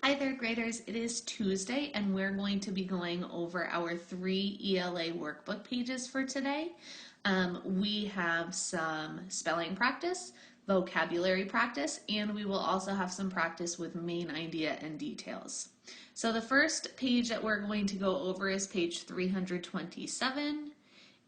Hi there, graders. It is Tuesday, and we're going to be going over our 3 ELA workbook pages for today. We have some spelling practice, vocabulary practice, and we will also have some practice with main idea and details. So the first page that we're going to go over is page 327.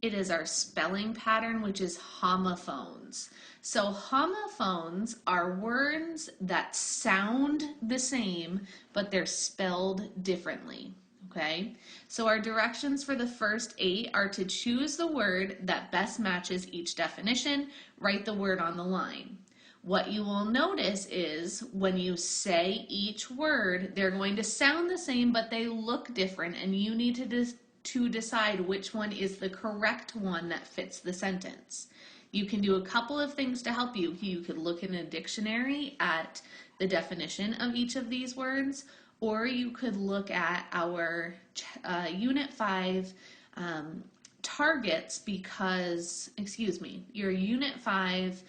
It is our spelling pattern, which is homophones. So homophones are words that sound the same, but they're spelled differently. Okay, so our directions for the first 8 are to choose the word that best matches each definition, write the word on the line. What you will notice is when you say each word, they're going to sound the same, but they look different, and you need to decide which one is the correct one that fits the sentence. You can do a couple of things to help you. You could look in a dictionary at the definition of each of these words, or you could look at our Unit 5 targets your Unit 5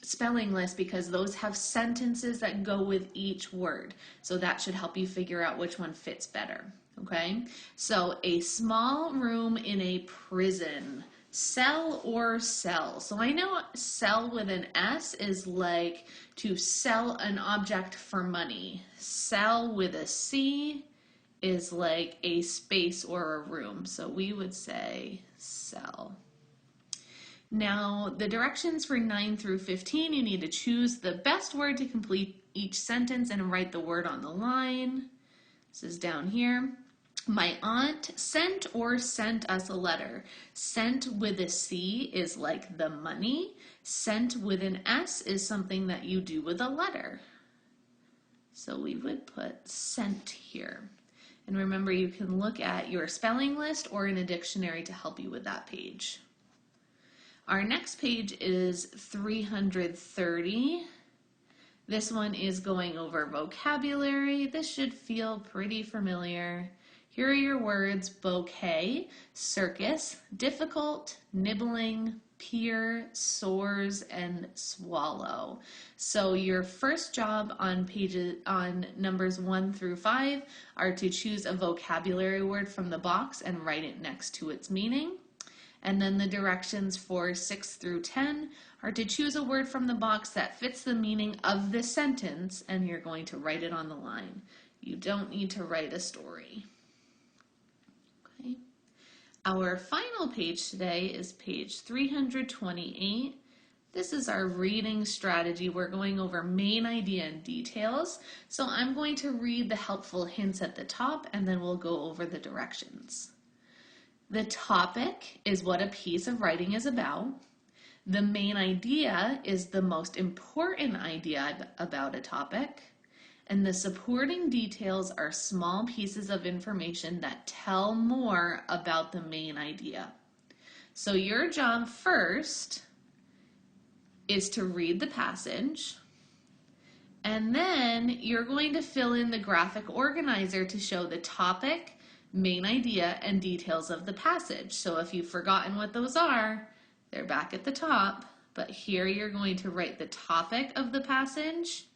spelling list, because those have sentences that go with each word. So that should help you figure out which one fits better. Okay, so a small room in a prison. Sell or sell. So I know sell with an S is like to sell an object for money. Sell with a C is like a space or a room. So we would say sell. Now, the directions for 9 through 15, you need to choose the best word to complete each sentence and write the word on the line. This is down here. My aunt sent us a letter. Sent with a C is like the money. Sent with an S is something that you do with a letter. So we would put sent here. And remember, you can look at your spelling list or in a dictionary to help you with that page. Our next page is 330. This one is going over vocabulary. This should feel pretty familiar. Here are your words: bouquet, circus, difficult, nibbling, peer, sores, and swallow. So your first job on numbers 1 through 5 are to choose a vocabulary word from the box and write it next to its meaning. And then the directions for 6 through 10 are to choose a word from the box that fits the meaning of the sentence, and you're going to write it on the line. You don't need to write a story. Okay. Our final page today is page 328. This is our reading strategy. We're going over main idea and details. So I'm going to read the helpful hints at the top, and then we'll go over the directions. The topic is what a piece of writing is about. The main idea is the most important idea about a topic. And the supporting details are small pieces of information that tell more about the main idea. So your job first is to read the passage, and then you're going to fill in the graphic organizer to show the topic, main idea, and details of the passage. So if you've forgotten what those are, they're back at the top, but here you're going to write the topic of the passage.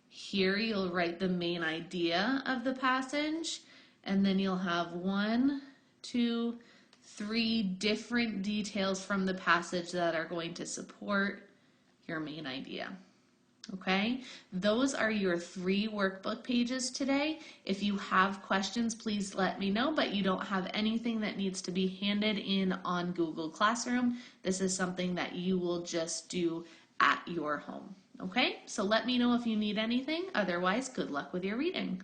Here you'll write the main idea of the passage, and then you'll have 1, 2, 3 different details from the passage that are going to support your main idea. Okay, those are your 3 workbook pages today. If you have questions, please let me know, but you don't have anything that needs to be handed in on Google Classroom. This is something that you will just do at your home. Okay, so let me know if you need anything. Otherwise, good luck with your reading.